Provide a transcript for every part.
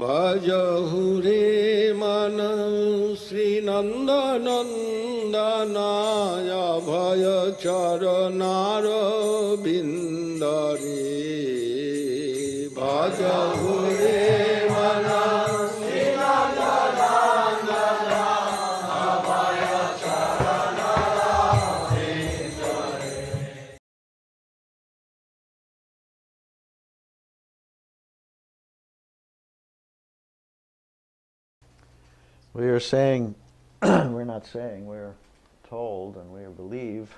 Bhajahure mana Sri Nanda Nandanaya Bhaya Charanara Bindare Bhajahure mana Sri Nanda Nandanaya Bhaya Charanara Bindare. We are saying, we're not saying, we're told and we believe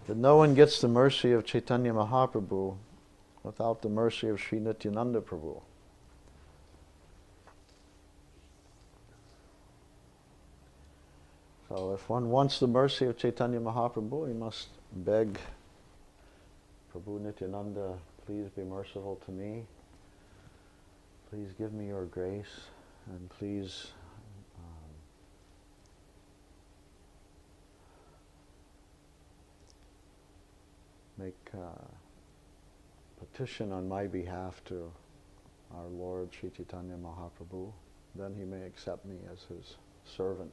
that no one gets the mercy of Chaitanya Mahaprabhu without the mercy of Sri Nityananda Prabhu. So if one wants the mercy of Chaitanya Mahaprabhu, he must beg Prabhu Nityananda, please be merciful to me. Please give me your grace, and please make petition on my behalf to our Lord Sri Chaitanya Mahaprabhu. Then he may accept me as his servant.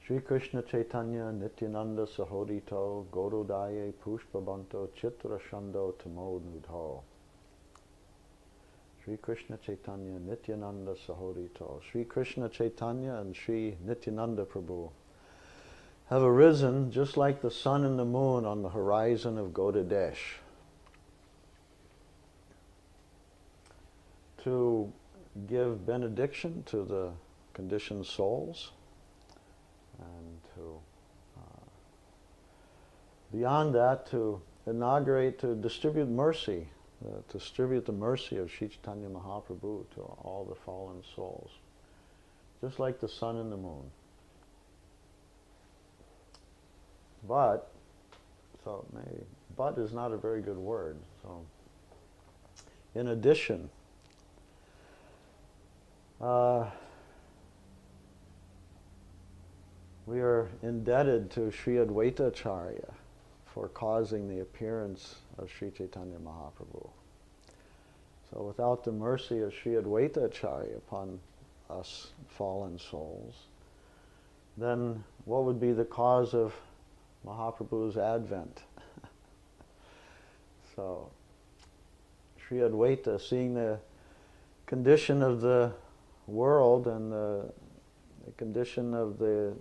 Sri Krishna Chaitanya Nityananda Sahodito Gorudaye Pushpabanto Chitra Shando Tamo Nudho. Sri Krishna Chaitanya Nityananda Sahodito. Sri Krishna Chaitanya and Sri Nityananda Prabhu have arisen just like the sun and the moon on the horizon of Gaudadesh to give benediction to the conditioned souls and to, beyond that, to inaugurate, to distribute mercy, to distribute the mercy of Sri Chaitanya Mahaprabhu to all the fallen souls, just like the sun and the moon. But is not a very good word. So, in addition, we are indebted to Sri Advaita Acharya for causing the appearance of Sri Chaitanya Mahaprabhu. So without the mercy of Sri Advaita Acharya upon us fallen souls, then what would be the cause of Mahaprabhu's advent? So Sri Advaita, seeing the condition of the world and the condition of the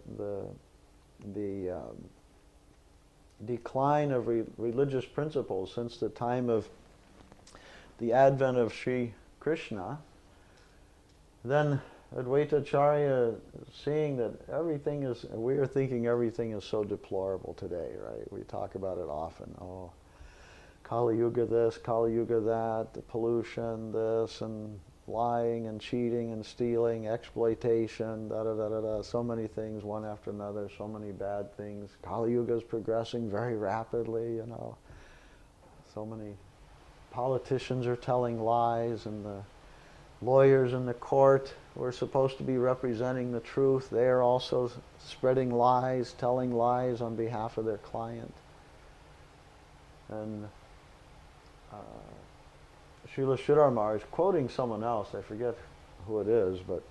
decline of religious principles since the time of the advent of Sri Krishna, then Advaita Acharya, seeing that everything is, we are thinking everything is so deplorable today, right? We talk about it often. Oh, Kali Yuga this, Kali Yuga that, the pollution, this, and lying and cheating and stealing, exploitation, da-da-da-da-da, so many things one after another, so many bad things. Kali Yuga is progressing very rapidly, you know. So many politicians are telling lies, and the lawyers in the court who are supposed to be representing the truth, they are also spreading lies, telling lies on behalf of their client. And Srila Sridhar Maharaj, quoting someone else, I forget who it is, but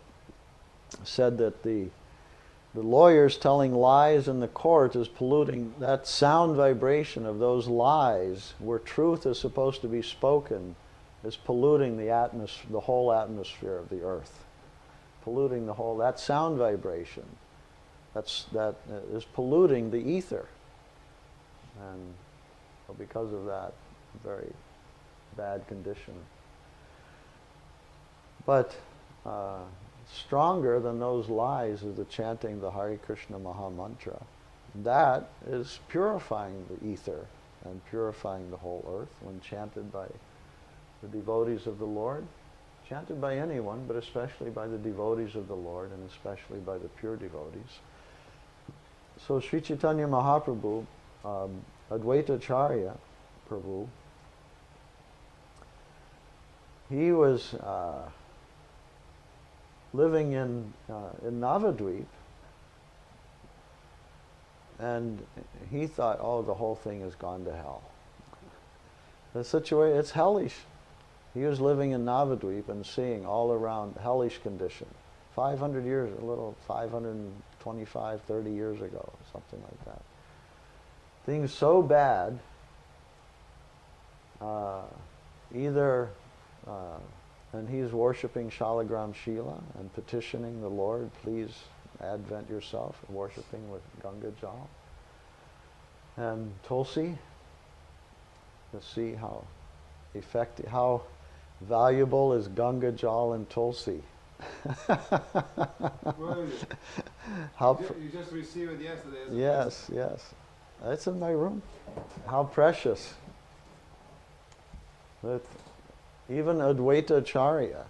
said that the lawyers telling lies in the court is polluting, that sound vibration of those lies where truth is supposed to be spoken is polluting the whole atmosphere of the earth. Polluting the whole, that sound vibration, that is polluting the ether. And so because of that, very bad condition. But stronger than those lies is the chanting the Hare Krishna Maha Mantra. That is purifying the ether and purifying the whole earth when chanted by the devotees of the Lord, chanted by anyone, but especially by the devotees of the Lord and especially by the pure devotees. So Sri Chaitanya Mahaprabhu, Advaita Acharya Prabhu, he was living in Navadvip, and he thought, oh, the whole thing has gone to hell. The situation, it's hellish. He was living in Navadvip and seeing all around hellish condition. 500 years, a little 525, 30 years ago, something like that. Things so bad, and he's worshiping Shalagram Shila and petitioning the Lord, please advent yourself, worshiping with Ganga Jal. And Tulsi, to see how effective, how valuable is Ganga Jal and Tulsi. Well, you just received it yesterday. Yes, yes. It's in my room. How precious. That even Advaita Acharya,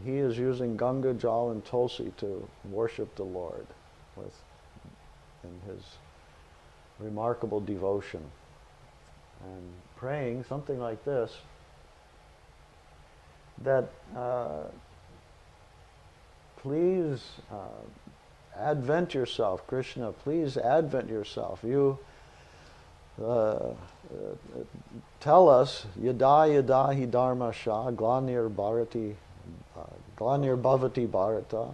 he is using Ganga Jal and Tulsi to worship the Lord with in his remarkable devotion. And praying something like this, that please advent yourself, Krishna, please advent yourself. You tell us, yada yada hi dharma sha, glanir bharati, glanir bhavati bharata,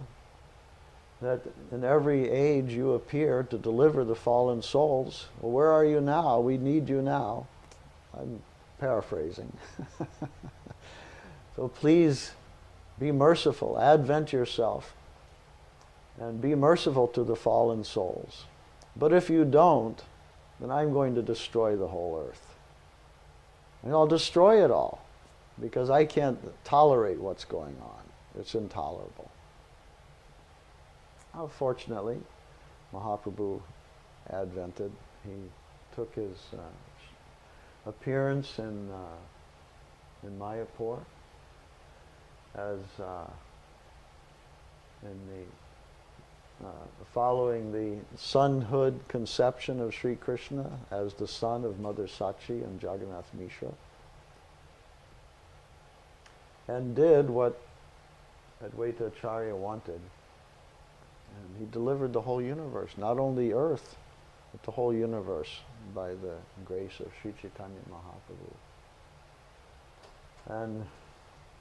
that in every age you appear to deliver the fallen souls. Well, where are you now? We need you now. I'm paraphrasing. So please be merciful, advent yourself, and be merciful to the fallen souls. But if you don't, then I'm going to destroy the whole earth. And I'll destroy it all, because I can't tolerate what's going on. It's intolerable. Now, fortunately, Mahaprabhu advented. He took his appearance in Mayapur as following the sonhood conception of Sri Krishna as the son of Mother Sachi and Jagannath Mishra, and did what Advaita Acharya wanted. And he delivered the whole universe, not only earth, but the whole universe by the grace of Sri Chaitanya Mahaprabhu. And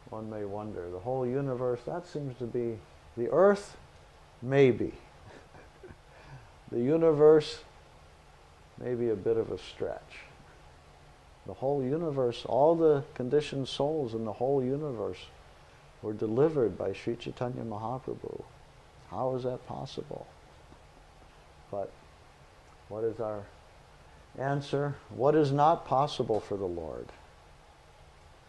one may wonder, the whole universe, that seems to be the earth, maybe. The universe, maybe a bit of a stretch. The whole universe, all the conditioned souls in the whole universe were delivered by Sri Chaitanya Mahaprabhu. How is that possible? But what is our answer? What is not possible for the Lord?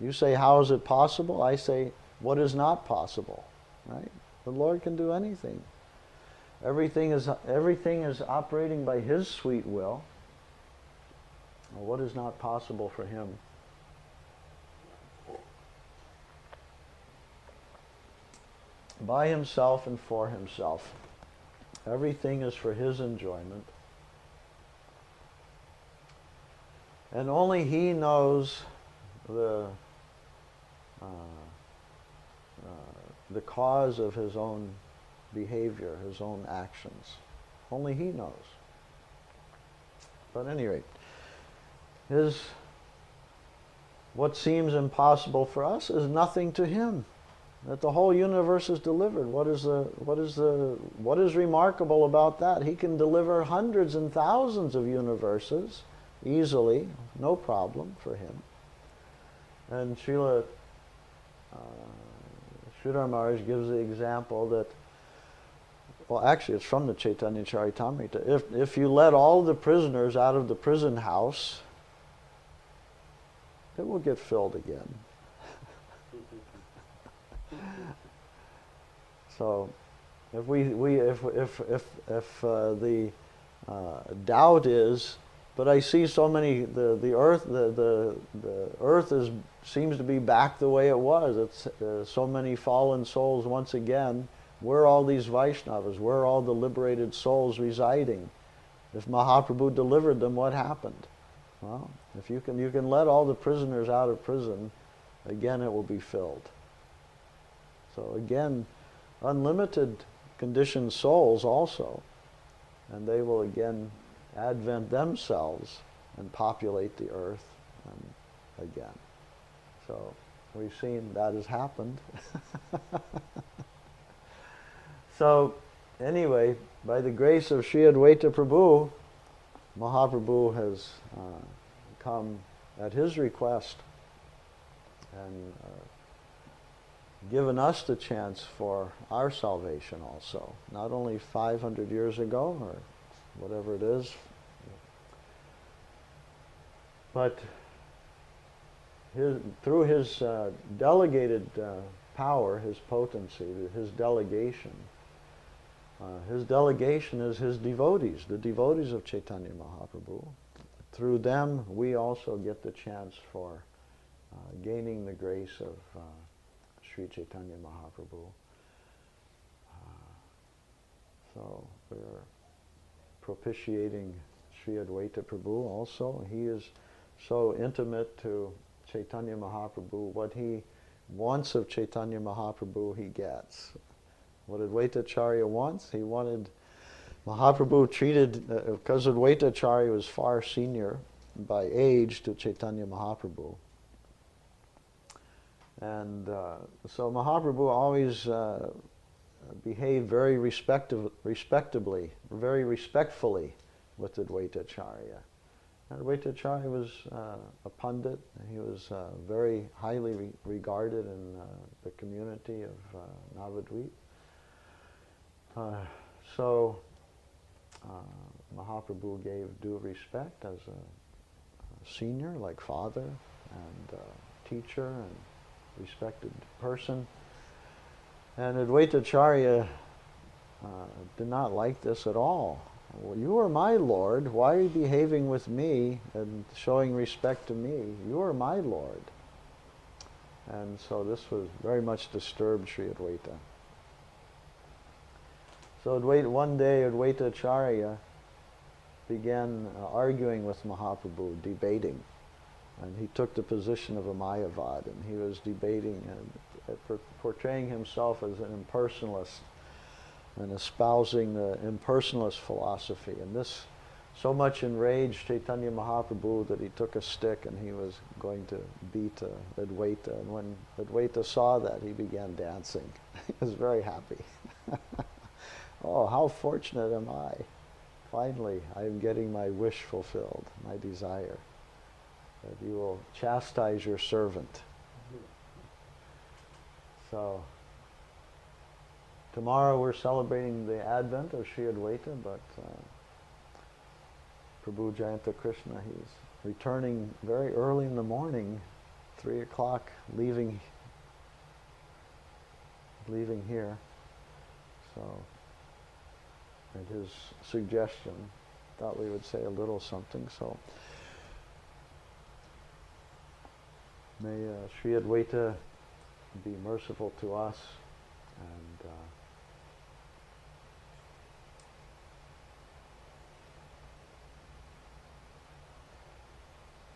You say, how is it possible? I say, what is not possible? Right? The Lord can do anything. Everything is operating by His sweet will. Well, what is not possible for Him? By Himself and for Himself. Everything is for His enjoyment. And only He knows the cause of His own behavior, His own actions. Only He knows. But at any rate, what seems impossible for us is nothing to Him. That the whole universe is delivered. What is remarkable about that? He can deliver hundreds and thousands of universes easily, no problem for Him. And Srila Maharaj gives the example that, well, actually it's from the Chaitanya Charitamrita. If you let all the prisoners out of the prison house, it will get filled again. So, if the doubt is, but I see so many, the earth seems to be back the way it was. It's so many fallen souls once again. Where are all these Vaishnavas? Where are all the liberated souls residing? If Mahaprabhu delivered them, what happened? Well, if you can let all the prisoners out of prison, again it will be filled. So again, unlimited conditioned souls also, and they will again advent themselves and populate the earth again. So we've seen that has happened. So anyway, by the grace of Sri Advaita Prabhu, Mahaprabhu has come at his request and given us the chance for our salvation also. Not only 500 years ago, or whatever it is, but through his delegated power, his potency, his delegation is his devotees, the devotees of Chaitanya Mahaprabhu. Through them, we also get the chance for gaining the grace of Sri Chaitanya Mahaprabhu. So we're propitiating Sri Advaita Prabhu also. He is so intimate to Chaitanya Mahaprabhu. What he wants of Chaitanya Mahaprabhu, he gets. What Advaitacharya wants, he wanted Mahaprabhu treated, because Advaitacharya was far senior by age to Chaitanya Mahaprabhu. And so Mahaprabhu always behaved very respectably, very respectfully with Advaitacharya. And Advaitacharya was a pandit. He was very highly regarded in the community of Navadvip. So Mahaprabhu gave due respect as a senior, like father, and teacher, and respected person. And Advaitacharya did not like this at all. Well, you are my Lord. Why are you behaving with me and showing respect to me? You are my Lord. And so this was very much disturbed Sri Advaita. So one day Advaitacharya began arguing with Mahaprabhu, debating. And he took the position of a Mayavad, and he was debating and portraying himself as an impersonalist and espousing the impersonalist philosophy. And this so much enraged Chaitanya Mahaprabhu that he took a stick and he was going to beat Advaita. And when Advaita saw that, he began dancing. He was very happy. Oh, how fortunate am I. Finally, I am getting my wish fulfilled, my desire, that you will chastise your servant. So, tomorrow we're celebrating the advent of Sri Advaita, but Prabhu Jayanta Krishna, he's returning very early in the morning, 3 o'clock, leaving here. So, at his suggestion, thought we would say a little something. So, may Sri Advaita be merciful to us, and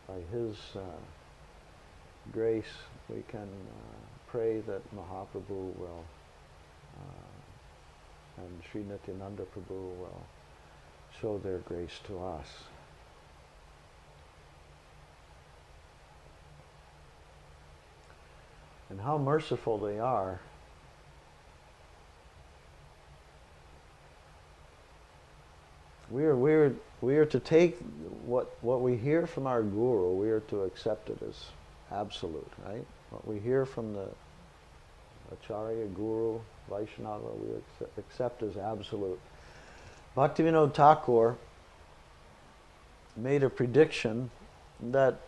by his grace we can pray that Mahaprabhu will and Sri Nityananda Prabhu will show their grace to us. And how merciful they are. We are to take what we hear from our Guru, we are to accept it as absolute, right? What we hear from the Acharya, Guru, Vaishnava, we accept as absolute. Bhaktivinoda Thakur made a prediction that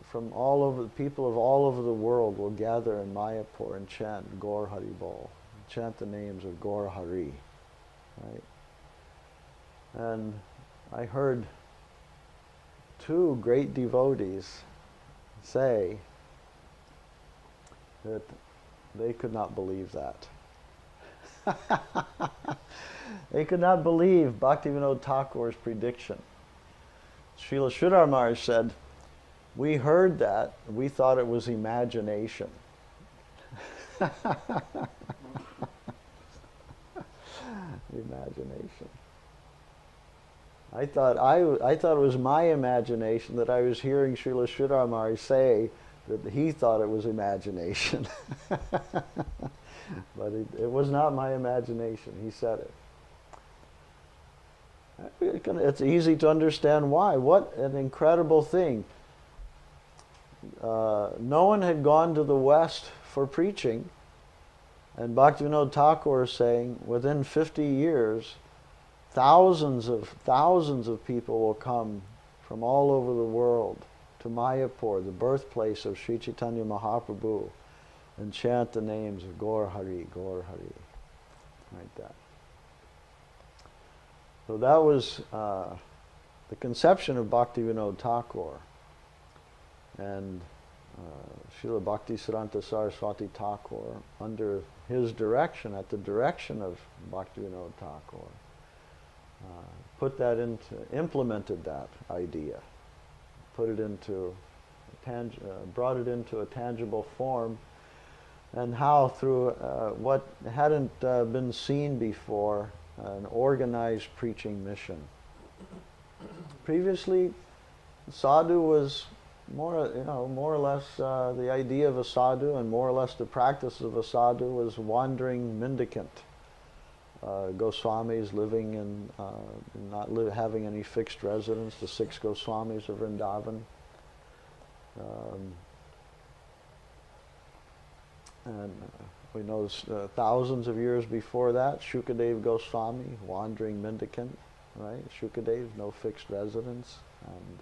from all over, people of all over the world will gather in Mayapur and chant Gaur Hari Bol, chant the names of Gaur Hari, right? And I heard 2 great devotees say that they could not believe that. They could not believe Bhaktivinoda Thakur's prediction. Srila Sridhar Maharaj said, we heard that, we thought it was imagination. Imagination. I thought it was my imagination that I was hearing Srila Sridhar Maharaj say that he thought it was imagination. But it was not my imagination. He said it. It's easy to understand why. What an incredible thing. No one had gone to the West for preaching, and Bhaktivinoda Thakur is saying within 50 years, thousands of people will come from all over the world to Mayapur, the birthplace of Sri Chaitanya Mahaprabhu, and chant the names of Gaur Hari, like that. So that was the conception of Bhaktivinoda Thakur. And Srila Bhaktisiddhanta Saraswati Thakur, under his direction, at the direction of Bhaktivinoda Thakur, implemented that idea, brought it into a tangible form, and how through what hadn't been seen before, an organized preaching mission. Previously, sadhu was more or less the idea of a sadhu, and more or less the practice of a sadhu was wandering mendicant. Goswamis living in, not having any fixed residence, the 6 Goswamis of Vrindavan. And we know thousands of years before that, Shukadev Goswami, wandering mendicant, right? Shukadev, no fixed residence, and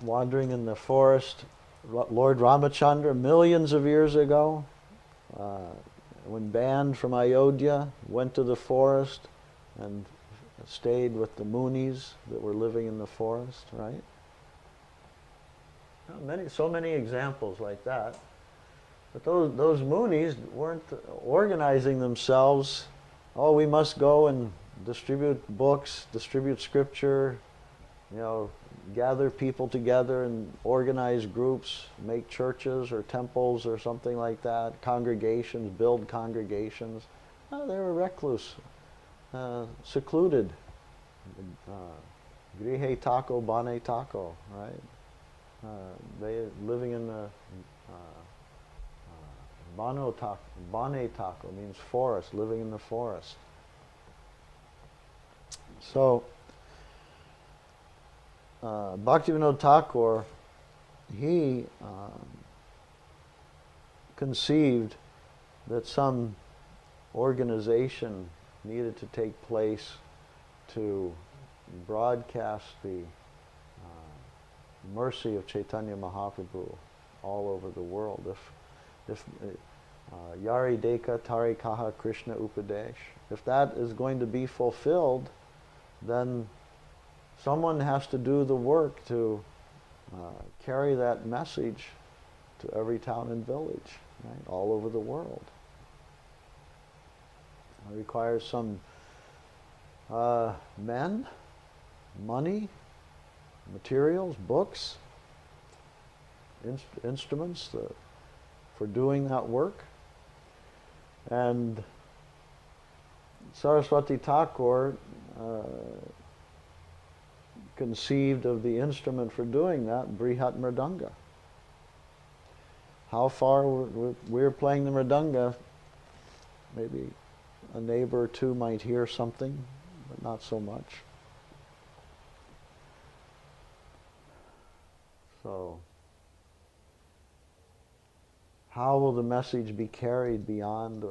wandering in the forest. Lord Ramachandra, millions of years ago, when banned from Ayodhya, went to the forest and stayed with the munis that were living in the forest, right? So many examples like that. But those munis weren't organizing themselves. Oh, we must go and distribute books, distribute scripture, gather people together and organize groups, make churches or temples or something like that, congregations, build congregations. No, they were recluse, secluded. Grihe tako, bane tako, right? They living in the bane tako means forest, living in the forest. So Bhaktivinoda Thakur, he conceived that some organization needed to take place to broadcast the mercy of Chaitanya Mahaprabhu all over the world. If Yari Deka Tari Kaha Krishna Upadesh, if that is going to be fulfilled, then someone has to do the work to carry that message to every town and village, right, all over the world. It requires some men, money, materials, books, instruments for doing that work. And Saraswati Thakur conceived of the instrument for doing that, Brihat Mridanga. How far we're playing the Mridanga, maybe a neighbor or two might hear something, but not so much. So, how will the message be carried beyond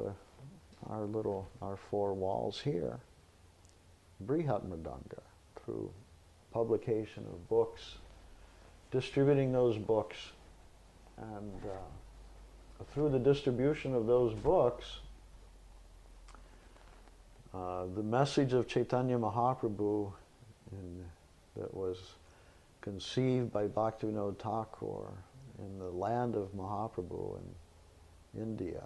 our 4 walls here? Brihat Mridanga, through publication of books, distributing those books, and through the distribution of those books, the message of Chaitanya Mahaprabhu that was conceived by Bhaktivinoda Thakur in the land of Mahaprabhu in India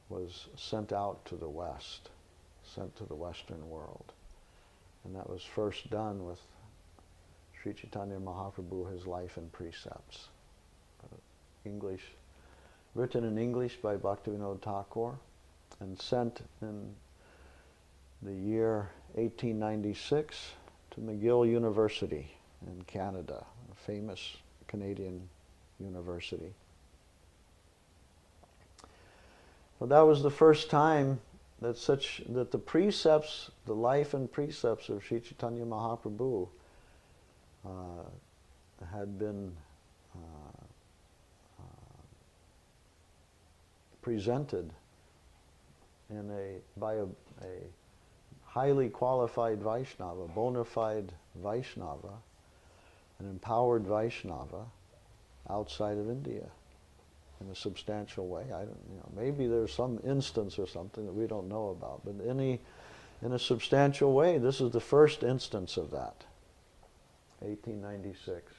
was sent out to the West, sent to the Western world. And that was first done with Sri Chaitanya Mahaprabhu, his life and precepts. Written in English by Bhaktivinoda Thakur, and sent in the year 1896 to McGill University in Canada, a famous Canadian university. Well, that was the first time that the precepts, the life and precepts of Sri Chaitanya Mahaprabhu had been presented by a highly qualified Vaishnava, bona fide Vaishnava, an empowered Vaishnava outside of India in a substantial way. I don't, maybe there's some instance or something that we don't know about, but in a substantial way, this is the first instance of that, 1896.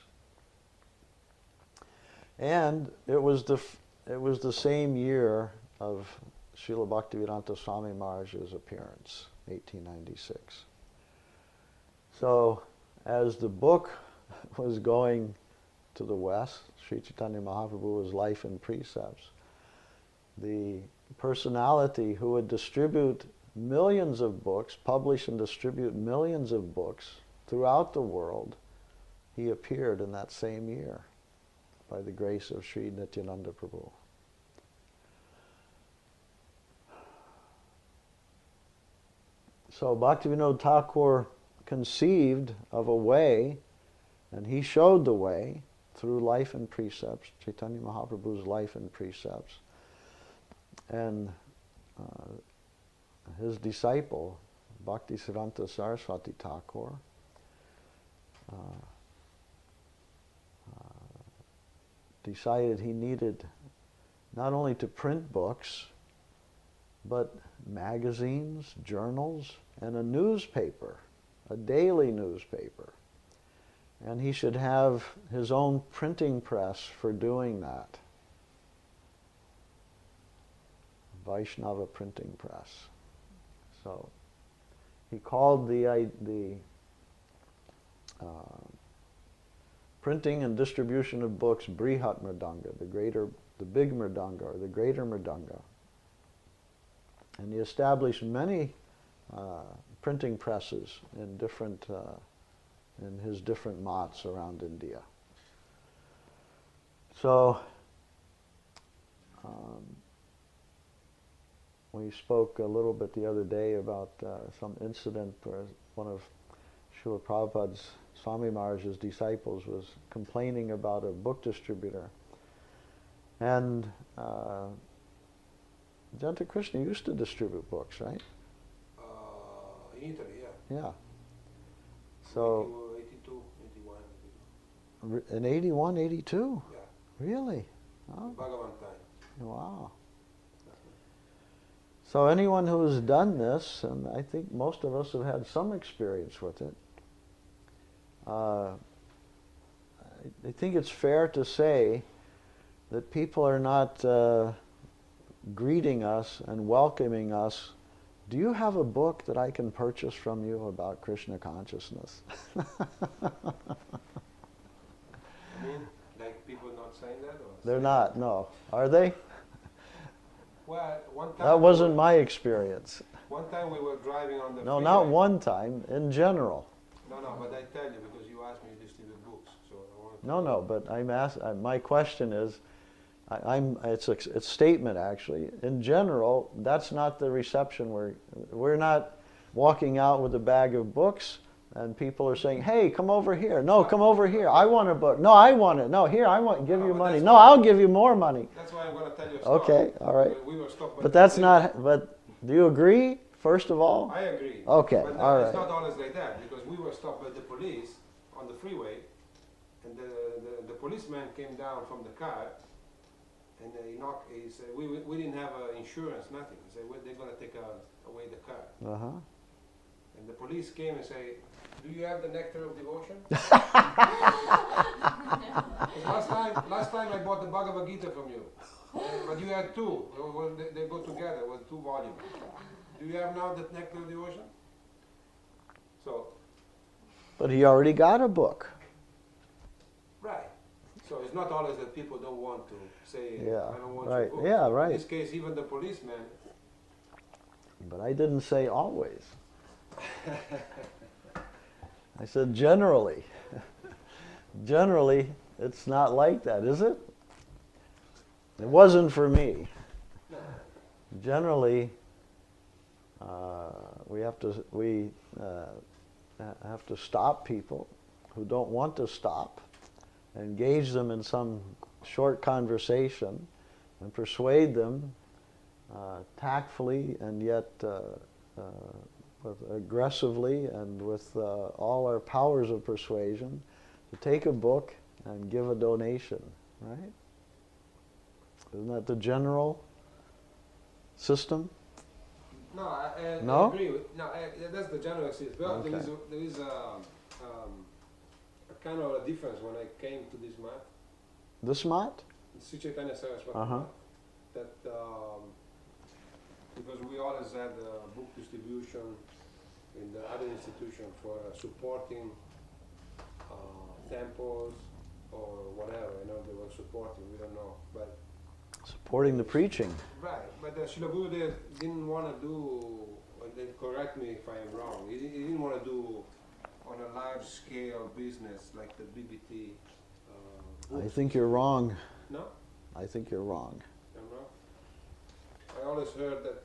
And it was the same year of Srila Bhaktivedanta Swami Maharaja's appearance, 1896. So, as the book was going to the West, Sri Chaitanya Mahaprabhu's Life and Precepts, the personality who would distribute millions of books, publish and distribute millions of books throughout the world, he appeared in that same year by the grace of Sri Nityananda Prabhu. So Bhaktivinoda Thakur conceived of a way, and he showed the way through Life and Precepts, Chaitanya Mahaprabhu's Life and Precepts. And his disciple, Bhaktisiddhanta Saraswati Thakur, decided he needed not only to print books, but magazines, journals, and a newspaper, a daily newspaper. And he should have his own printing press for doing that. Vaishnava printing press. So he called the printing and distribution of books Brihat Mridanga, the big Mridanga, or the greater Mridanga. And he established many printing presses in in his different mats around India. So we spoke a little bit the other day about some incident where one of Srila Prabhupada's Swami Maharaj's disciples was complaining about a book distributor. And Janta Krishna used to distribute books, right? In Italy, yeah. Yeah. So 82, 81. in 81, 82? Yeah. Really? Oh. Bhagavan time. Wow. So anyone who has done this, and I think most of us have had some experience with it, I think it's fair to say that people are not greeting us and welcoming us. Do you have a book that I can purchase from you about Krishna consciousness? I mean, like people not saying that? Or They're not, no. Are they? Well, one time... That wasn't my experience. One time we were driving on the No, freeway. not one time, in general. No, but I tell you because you asked me to distribute books. So I wanted to No, but my question is, it's a statement actually. In general, that's not the reception. We're not walking out with a bag of books and people are saying, "Hey, come over here." No, come over here. I want a book. No, I want it. No, here, I want. Give you money. No, I'll give you more money. That's why I'm going to tell you a story. Okay, all right. We were stopped by But that's not. But do you agree? First of all. I agree. Okay, but all it's right. not always like that because we were stopped by the police on the freeway, and the policeman came down from the car. And he knocked. He said, "We didn't have insurance, nothing." He said, "They're going to take away the car." And the police came and say, "Do you have the nectar of devotion?" last time I bought the Bhagavad Gita from you, but you had two. Well, they go together with 2 volumes. Do you have now the nectar of devotion? So. But he already got a book. Right. So it's not always that people don't want to say, Yeah, I don't want right. your book. Yeah, right. In this case, even the policeman. But I didn't say always. I said, generally. Generally, it's not like that, is it? It wasn't for me. Generally, we have to stop people who don't want to stop, engage them in some short conversation, and persuade them tactfully and yet aggressively and with all our powers of persuasion to take a book and give a donation, right? Isn't that the general system? No, I No? agree with. No, that's the general system. Well, Okay. there is a kind of a difference when I came to this mat. This mat? Sri Chaitanya Saraswat Uh-huh. that because we always had book distribution in the other institution for supporting temples or whatever. I know they were supporting. We don't know, but Supporting the preaching. right. But Srila Gurudev didn't want to do. And then correct me if I am wrong. He didn't want to do on a large scale business like the BBT. I think you're wrong. No. I think you're wrong. I'm wrong. I always heard that,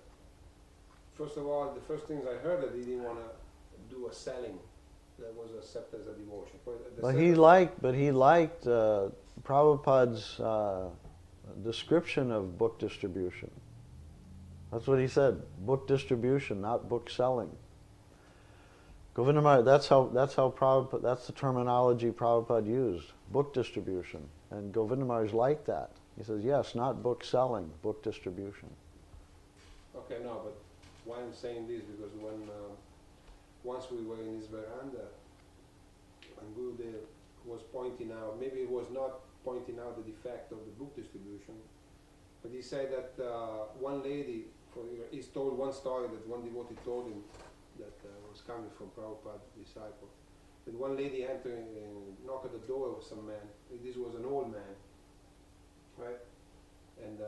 first of all, the first things I heard that he didn't want to do a selling that was accepted as a devotion. But he liked Prabhupada's description of book distribution. That's what he said, book distribution, not book selling. Govinda Maharaj, that's how Prabhupada, that's the terminology Prabhupada used, book distribution. And Govinda Maharaj liked that. He says, yes, not book selling, book distribution. Okay, no, but why I'm saying this, because when once we were in his veranda, and Gurudev was pointing out, maybe it was not pointing out the defect of the book distribution, but he said that one lady, he's told one story that one devotee told him that was coming from Prabhupada's disciple, that one lady entered and knocked at the door of some man. This was an old man, right? And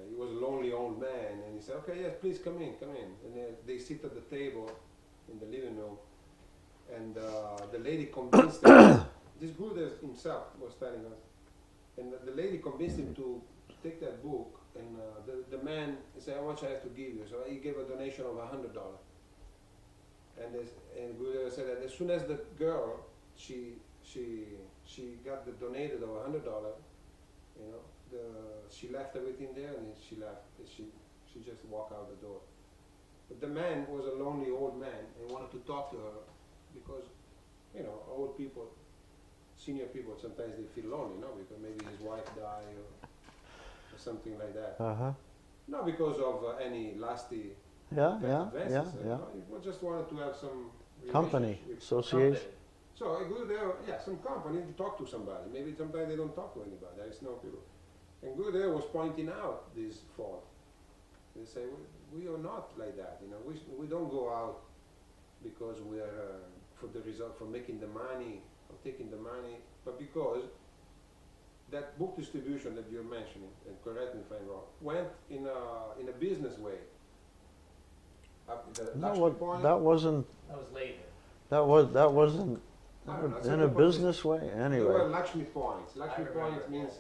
he was a lonely old man, and he said, okay, yes, please come in, come in. And they sit at the table in the living room, and the lady convinced him, this Gurudev himself was telling us, and the lady convinced him to take that book, and the man said, how much I have to give you? So he gave a donation of $100. And Gurudev said that as soon as the girl, she got the donated of $100, you know, she left everything there, and she left. She just walked out the door. But the man was a lonely old man and wanted to talk to her because, you know, old people, senior people, sometimes they feel lonely, no? Because maybe his wife died or something like that. Uh-huh. Not because of any lasty Yeah. He just wanted to have some Company, relationship. association. So I go there, some company to talk to somebody. Maybe sometimes they don't talk to anybody. There is no people. And Gurudev was pointing out this fault. They say we are not like that. You know, we don't go out because we are for the result, for making the money, or taking the money, but because that book distribution that you're mentioning, and correct me if I'm wrong, went in a business way. That wasn't. That was later. That wasn't in a business way. There were Anyway. Lakshmi points. Lakshmi points means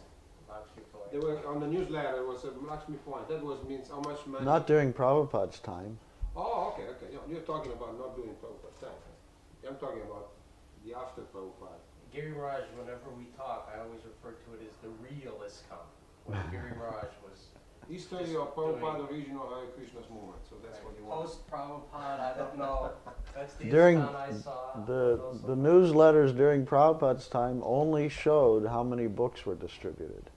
they were on the newsletter. It was a Lakshmi point. That means how much money. Not during Prabhupada's time. Oh, okay. You're talking about not doing Prabhupada's time. I'm talking about the after Prabhupada. Giri Maharaj, whenever we talk, I always refer to it as the realist come. When Giri Maharaj was History of Prabhupada original Hare Krishna's movement. So that's what you want. post Prabhupada, I don't know. That's the During Islam I saw. the newsletters during Prabhupada's time only showed how many books were distributed.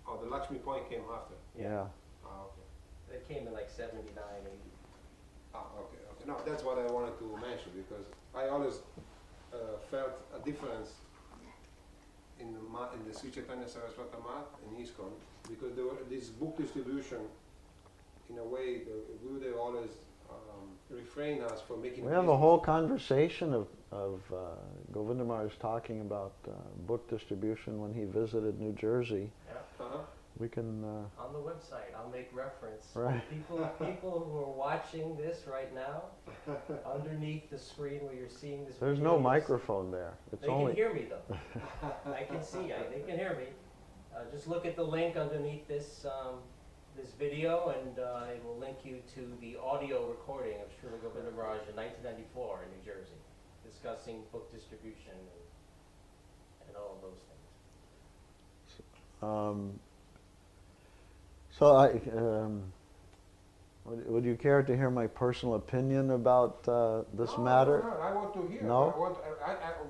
Oh, the Lakshmi point came after. Yeah. Ah, okay. They came in like 79, 80. Ah, okay. No, that's what I wanted to mention because I always felt a difference in the Sri Chaitanya Saraswata Math and ISKCON because there were this book distribution. In a way, the Gurudev always refrain us from making. We have a whole conversation of Govinda Maharaj talking about book distribution when he visited New Jersey. Yeah. Uh-huh. We can. On the website, I'll make reference. Right. People who are watching this right now, underneath the screen where you're seeing this There's video, no microphone there. It's they only. can hear me though. I can see. They can hear me. Just look at the link underneath this this video, and it will link you to the audio recording of Srila Giri Maharaja in 1994 in New Jersey, discussing book distribution and all of those things. So would you care to hear my personal opinion about this matter? No, I want to hear. No?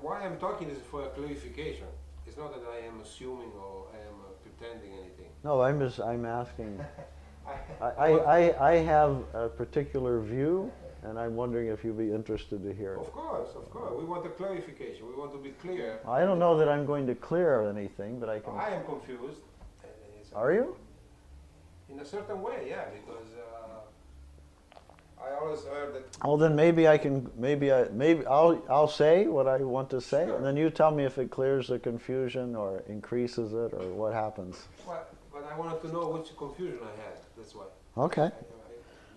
Why I'm talking is for a clarification. It's not that I am assuming or I am pretending anything. No, I'm asking. I have a particular view, and I'm wondering if you'd be interested to hear it. Of course. We want a clarification. We want to be clear. I don't know that I'm going to clear anything, but I can. I am confused. Are you? In a certain way, yeah, because I always heard that. Well, then maybe I can. Maybe I'll say what I want to say, Sure. and then you tell me if it clears the confusion or increases it or what happens. But I wanted to know which confusion I had. That's why. Okay.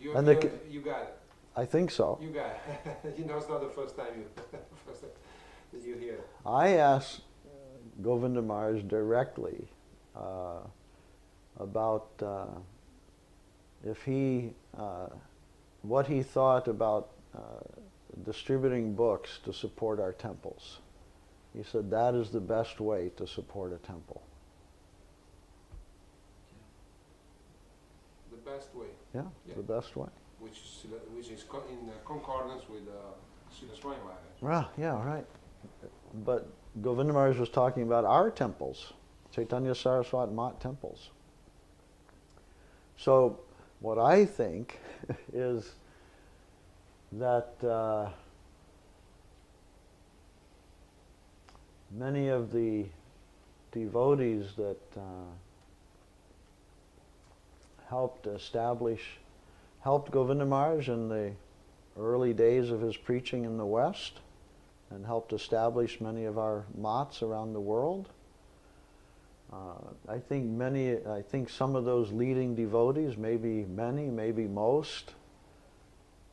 You And you got it. I think so. You got it. You know, it's not the first time that you hear it. I asked Govinda Maharaj directly about if he, what he thought about distributing books to support our temples. He said that is the best way to support a temple. The best way. Yeah, Yeah. the best way. Which is in concordance with Srila Giri Maharaja. Well, yeah, right. But Govinda Maharaj was talking about our temples, Chaitanya Saraswat Mat temples. So what I think is that many of the devotees that helped Govinda Maharaj in the early days of his preaching in the West, and helped establish many of our mats around the world. I think some of those leading devotees, maybe many, maybe most,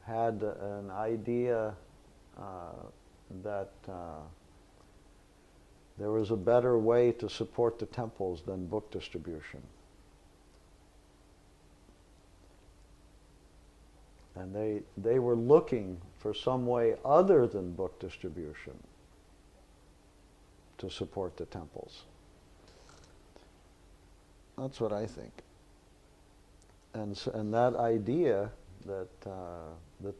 had an idea that there was a better way to support the temples than book distribution. And they were looking for some way other than book distribution to support the temples. That's what I think. And that idea that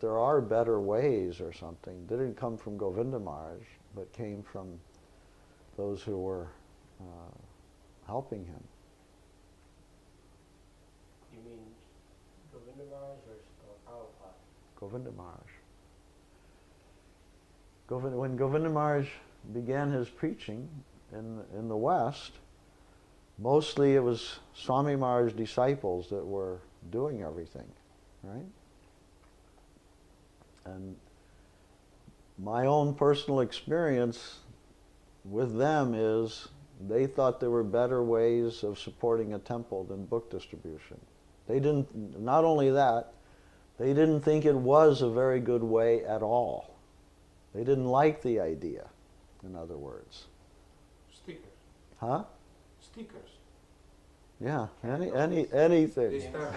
there are better ways or something didn't come from Govinda Maharaj, but came from those who were helping him. You mean Govinda Maharaj or Prabhupada? Govinda Maharaj. When Govinda Maharaj began his preaching in the West, mostly it was Swami Maharaj's disciples that were doing everything, right? And my own personal experience with them is they thought there were better ways of supporting a temple than book distribution. They didn't, not only that, they didn't think it was a very good way at all. They didn't like the idea, in other words. Stickers. Stickers. Yeah, anything. This time.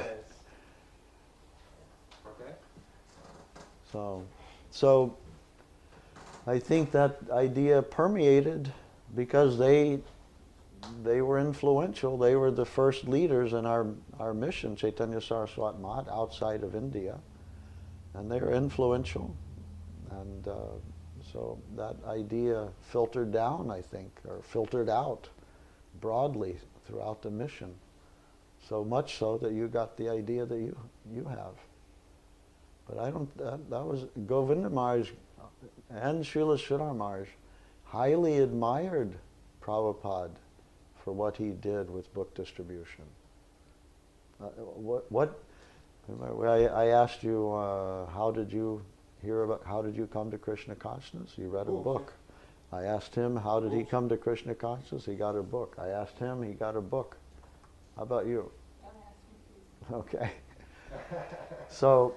Okay. So I think that idea permeated because they were influential. They were the first leaders in our mission, Chaitanya Saraswat Mat, outside of India, and they were influential. And so that idea filtered down, I think, or filtered out broadly throughout the mission. So much so that you got the idea that you have. But I don't, that was Govinda Maharaj and Srila Sridhar Maharaj highly admired Prabhupada for what he did with book distribution. I asked you, how did you come to Krishna consciousness? You read a book. I asked him, how did he come to Krishna consciousness? He got a book. I asked him, he got a book. How about you? Don't ask me, please. Okay. So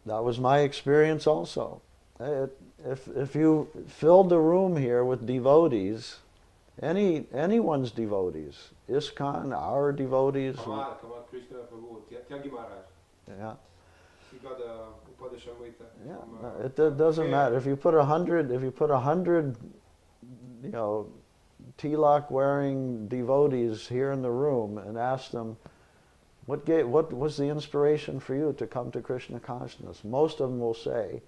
that was my experience also. If you filled the room here with devotees, anyone's devotees, ISKCON, our devotees, Kamal Krishna Prabhu, Tyagi Maharaj. yeah, He got a Upadeshamrita. yeah. From, It doesn't matter if you put 100, you know, tilak wearing devotees here in the room and ask them, what was the inspiration for you to come to Krishna consciousness? Most of them will say,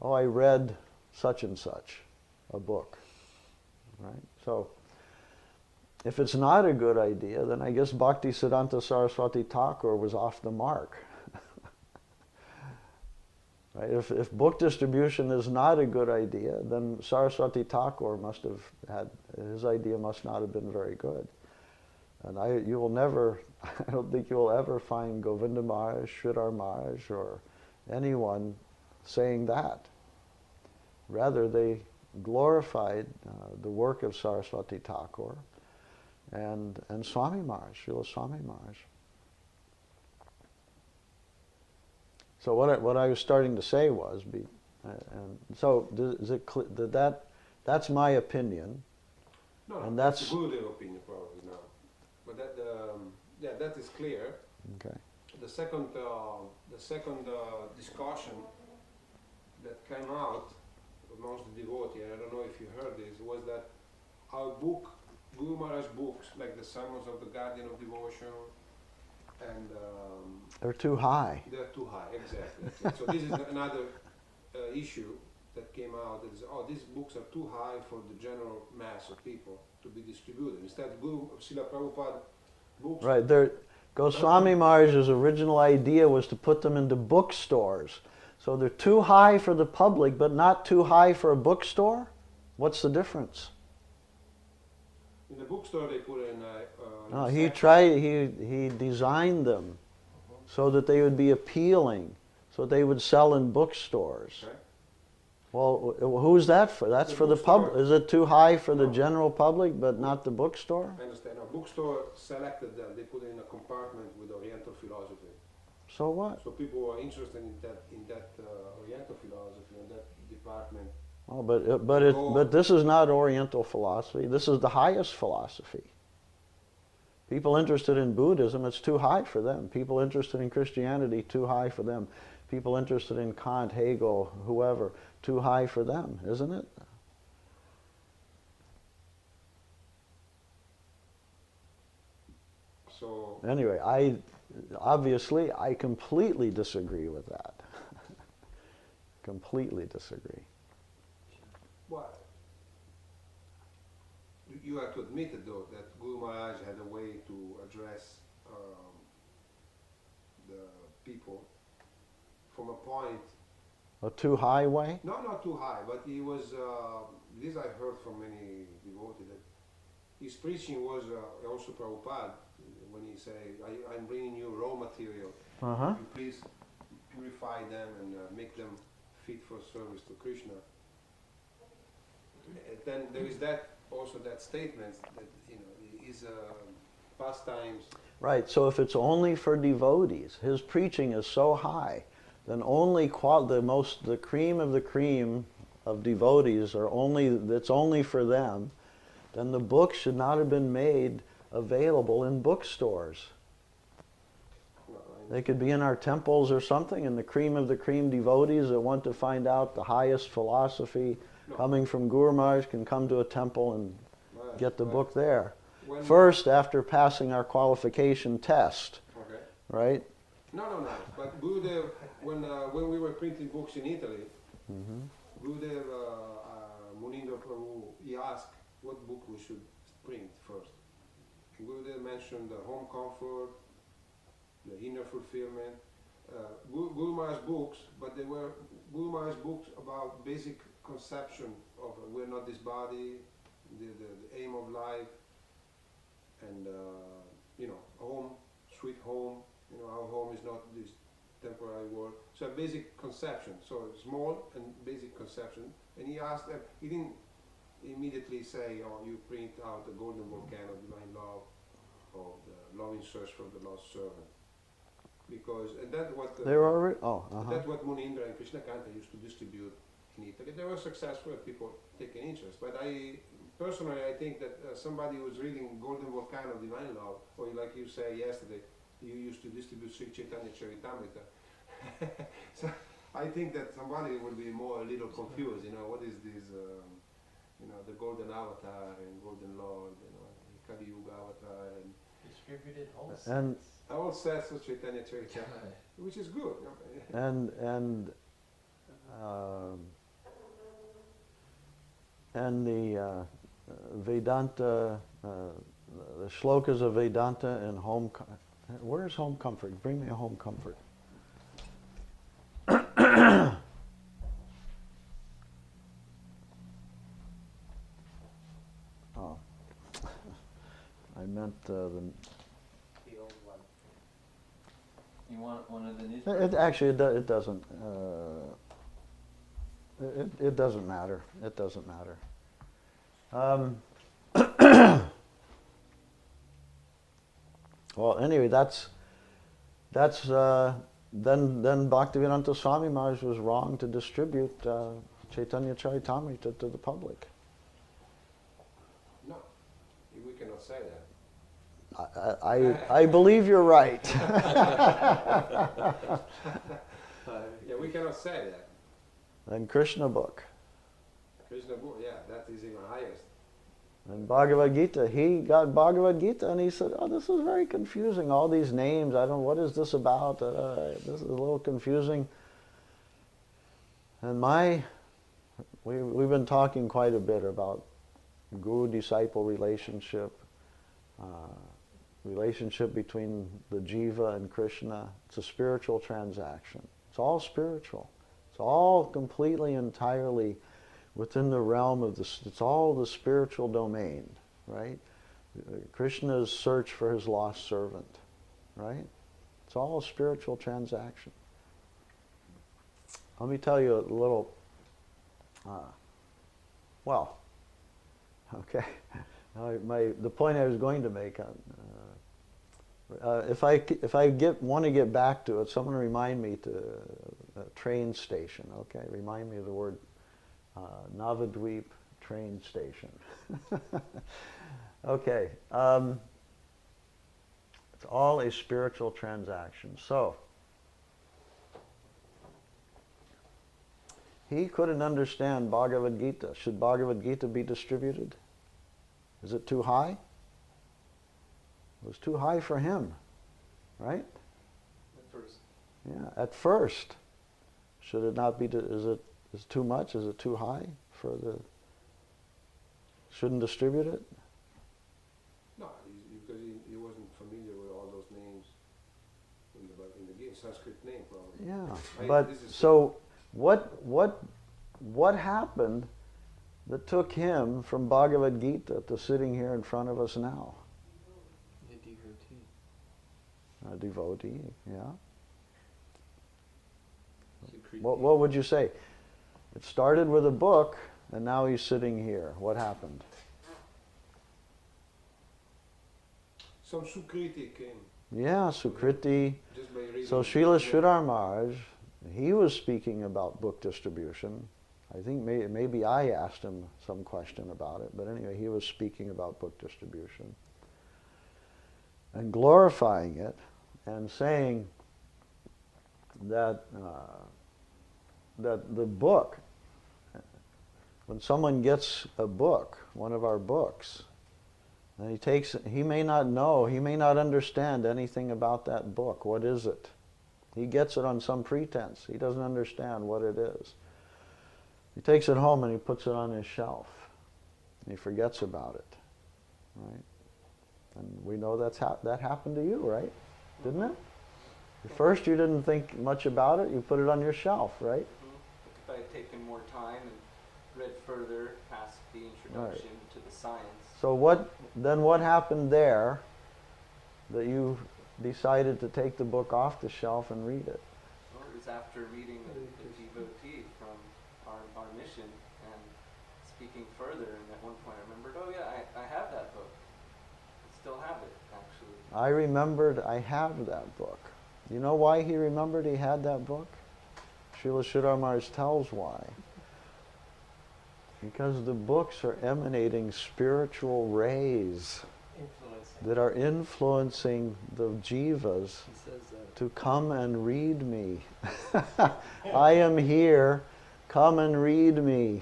oh, I read such and such a book, right? So if it's not a good idea, then I guess Bhaktisiddhanta Saraswati Thakur was off the mark. Right? If book distribution is not a good idea, then Saraswati Thakur must have had, his idea must not have been very good. And you will never, I don't think you will ever find Govinda Maharaj, Sridhar Maharaj, or anyone saying that. Rather, they glorified the work of Saraswati Thakur and Swami Maharaj, Srila Swami Maharaj. So what I was starting to say was, and so is it that's my opinion. No, and that's that's a good opinion probably now. But that, yeah, that is clear. okay. The second discussion that came out amongst the devotees, I don't know if you heard this, was that our book, Guru Maharaj books, like the Sermons of the Guardian of Devotion, and They're too high. they're too high, exactly. So this is another issue that came out. That is, oh, these books are too high for the general mass of people to be distributed. Instead, Srila Prabhupada books. Right. Goswami Maharaj's original idea was to put them into bookstores. So they're too high for the public, but not too high for a bookstore? What's the difference? In the bookstore, they put in. No, he designed them so that they would be appealing, so they would sell in bookstores. Okay. Well, who's that for? That's The for the bookstore. public. Is it too high for the No. general public, but not the bookstore? I understand. A bookstore selected them. They put it in a compartment with Oriental philosophy. So what? So people who are interested in that Oriental philosophy, in that department. Oh, but this is not Oriental philosophy. This is the highest philosophy. People interested in Buddhism, it's too high for them. People interested in Christianity, too high for them. People interested in Kant, Hegel, whoever, too high for them, isn't it? So Anyway, obviously I completely disagree with that. Completely disagree. well, you have to admit it though that Guru Maharaj had a way to address the people from a point. A too high way? No, not too high, but he was. This I heard from many devotees that his preaching was also Prabhupada when he say, "I'm bringing you raw material. Uh-huh. You please purify them and make them fit for service to Krishna." Then there is that also that statement that is pastimes. Right, so if it's only for devotees, his preaching is so high, then only the cream of the cream of devotees that's only for them, then the book should not have been made available in bookstores. They could be in our temples or something, and the cream of the cream devotees that want to find out the highest philosophy coming from Guru Maharaj can come to a temple and get the book there. First, after passing our qualification test, Okay. right? No. But Gurudev, when we were printing books in Italy, Gurudev Munindra Prabhu, he asked what book we should print first. Gurudev mentioned the home comfort, the inner fulfillment, Guru Maharaj books, but they were Guru Maharaj books about basic conception of we're not this body, the aim of life, and home, sweet home. Our home is not this temporary world. So a basic conception, so small and basic conception. And he asked them, he didn't immediately say, oh, you print out the golden volcano, divine love, called Loving Search for the Lost Servant. Because, and that's what They were already, that's what Munindra and Krishnakanta used to distribute in Italy. They were successful at people taking interest. But personally, I think that somebody who's reading Golden Volcano of Divine Love, or like you say yesterday, you used to distribute Sri Chaitanya Charitamrita. So I think that somebody will be more a little confused, you know, what is this, you know, the Golden Avatar and Golden Lord, you know, Kali Yuga Avatar and Distributed whole and all sets of Chaitanya Charitamrita, which is good. and the Vedanta, the shlokas of Vedanta and home. Where's home comfort? Bring me a home comfort. Oh, I meant the old one. You want one of the newspapers? Actually, it doesn't. It doesn't matter. It doesn't matter. Well, anyway, that's then Bhaktivedanta Swami Maharaj was wrong to distribute Chaitanya Charitamrita to the public. No, we cannot say that. I believe you're right. Yeah, we cannot say that. And Krishna book. Krishna book, yeah, that is even highest. And Bhagavad Gita, he got Bhagavad Gita and he said, oh, this is very confusing, all these names, what is this about? This is a little confusing. And we've been talking quite a bit about guru-disciple relationship, relationship between the jiva and Krishna. It's a spiritual transaction. It's all spiritual. It's all completely, entirely within the realm of it's all the spiritual domain, right? Krishna's search for his lost servant, right? It's all a spiritual transaction. Let me tell you a little, okay. The point I was going to make, if I want to get back to it, someone remind me to a train station, okay? Remind me of the word Navadvip train station. Okay. It's all a spiritual transaction. So, he couldn't understand Bhagavad Gita. Should Bhagavad Gita be distributed? Is it too high? It was too high for him, right? At first. Yeah, at first. Should it not be, is it too much? Is it too high for shouldn't distribute it? No, because he wasn't familiar with all those names in the Sanskrit name probably. Yeah, but so what happened that took him from Bhagavad Gita to sitting here in front of us now? A devotee. A devotee, yeah. Sukriti. What would you say? It started with a book, and now he's sitting here. What happened? Some Sukriti came. Yeah, Sukriti. Just by reading. So Srila Sridhar Maharaj, he was speaking about book distribution. I think maybe I asked him some question about it, but anyway, he was speaking about book distribution and glorifying it and saying that that the book, when someone gets a book, one of our books, and he may not know, he may not understand anything about that book. What is it? He gets it on some pretense. He doesn't understand what it is. He takes it home and he puts it on his shelf. And he forgets about it, right? And we know that happened to you, right? Didn't it? At first you didn't think much about it. You put it on your shelf, right? If I had taken more time and read further past the introduction to the science. So what happened there that you decided to take the book off the shelf and read it? Well, it was after reading the devotee from our mission and speaking further, and at one point I remembered, oh yeah, I have that book. I still have it, actually. I remembered I have that book. You know why he remembered he had that book? Srila Sridhar Maharaj tells why. Because the books are emanating spiritual rays that are influencing the jivas to come and read me. I am here, come and read me.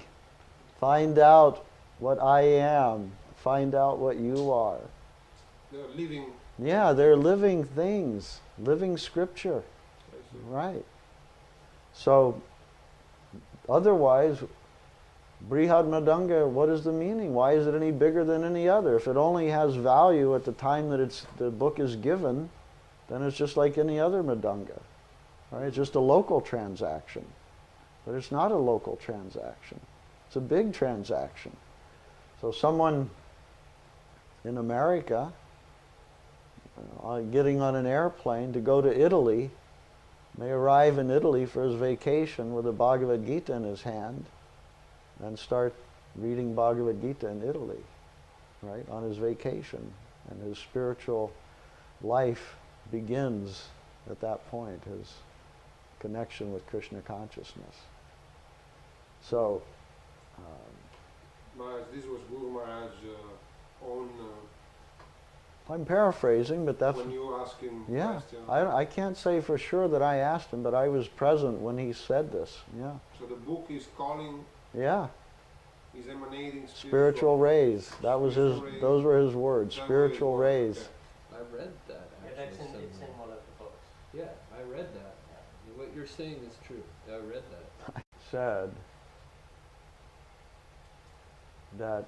Find out what I am. Find out what you are. They're living. Yeah, they're living things, living scripture. Right. So, otherwise, Brihad Madanga, what is the meaning? Why is it any bigger than any other? If it only has value at the time that the book is given, then it's just like any other Madanga. Right? It's just a local transaction. But it's not a local transaction. It's a big transaction. So someone in America getting on an airplane to go to Italy may arrive in Italy for his vacation with a Bhagavad Gita in his hand and start reading Bhagavad Gita in Italy, right, on his vacation. And his spiritual life begins at that point, his connection with Krishna consciousness. So, Maharaj, this was Guru Maharaj's own... I'm paraphrasing, but that's... When you ask him yeah, question. I can't say for sure that I asked him, but I was present when he said this, yeah. So the book is calling... Yeah. Is emanating spiritual rays. That was his. rays. Those were his words. Spiritual rays. Okay. I read that Yeah, actually. it's in one of the books. Yeah, I read that. What you're saying is true. I read that. I said that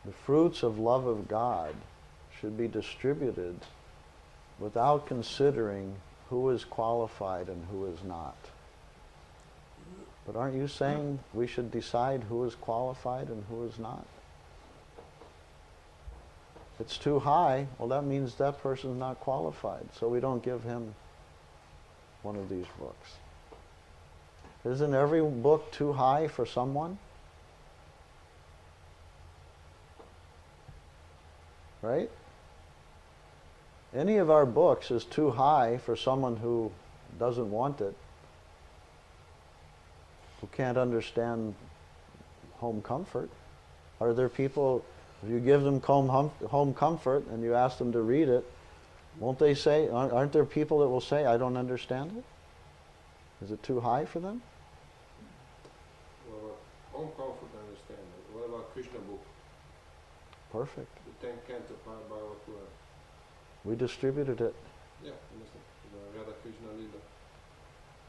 the fruits of love of God should be distributed without considering who is qualified and who is not. But aren't you saying we should decide who is qualified and who is not? If it's too high, well, that means that person's not qualified, so we don't give him one of these books. Isn't every book too high for someone? Right? Any of our books is too high for someone who doesn't want it, who can't understand home comfort. Are there people, if you give them home comfort and you ask them to read it, won't they say, aren't there people that will say, I don't understand it? Is it too high for them? Well, home comfort, I understand it. What about Krishna book? Perfect. The 10th canto Bhagavad. We distributed it. Yeah, understand. The Radha Krishna Lila.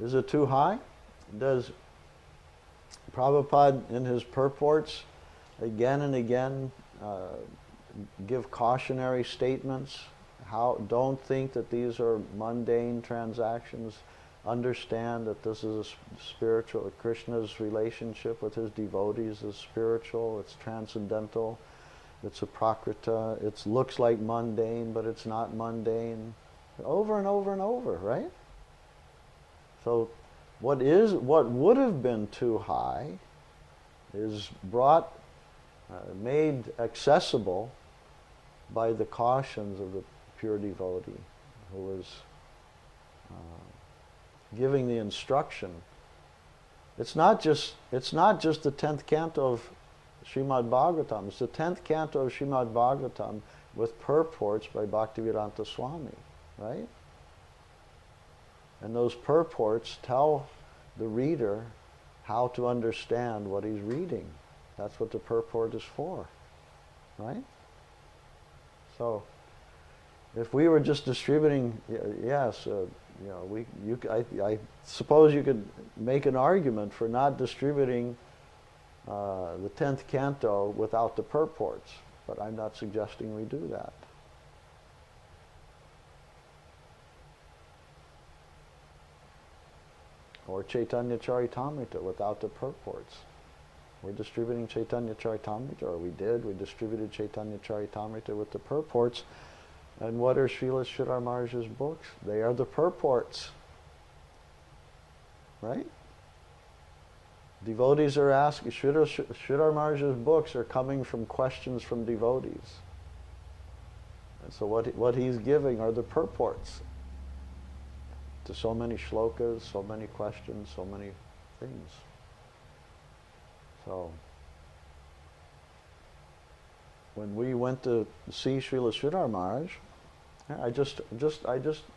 Is it too high? Does Prabhupada in his purports again and again give cautionary statements? Don't think that these are mundane transactions. Understand that this is a spiritual, Krishna's relationship with his devotees is spiritual, it's transcendental. It's a prakrita. It looks like mundane, but it's not mundane. Over and over and over, right? So what would have been too high is made accessible by the cautions of the pure devotee who is giving the instruction. It's not just the 10th canto of Srimad Bhagavatam. It's the 10th canto of Srimad Bhagavatam with purports by Bhaktivedanta Swami, right? And those purports tell the reader how to understand what he's reading. That's what the purport is for, right? So, if we were just distributing, yes, I suppose you could make an argument for not distributing the 10th canto without the purports, but I'm not suggesting we do that. Or Chaitanya Charitamrita without the purports. We're distributing Chaitanya Charitamrita, or we distributed Chaitanya Charitamrita with the purports. And what are Srila Sridhar Maharaj's books? They are the purports. Right? Devotees are asking, Sridhar Maharaj's books are coming from questions from devotees. And so what he's giving are the purports to so many shlokas, so many questions, so many things. So when we went to see Srila Sridhar Maharaj, I just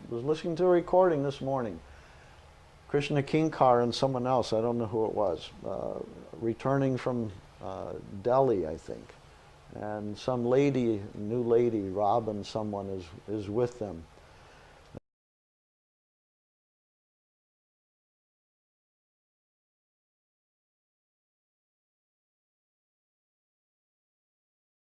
was listening to a recording this morning. Krishna Kinkar and someone else, I don't know who it was, returning from Delhi, I think. And some lady, new lady, Robin, someone is with them.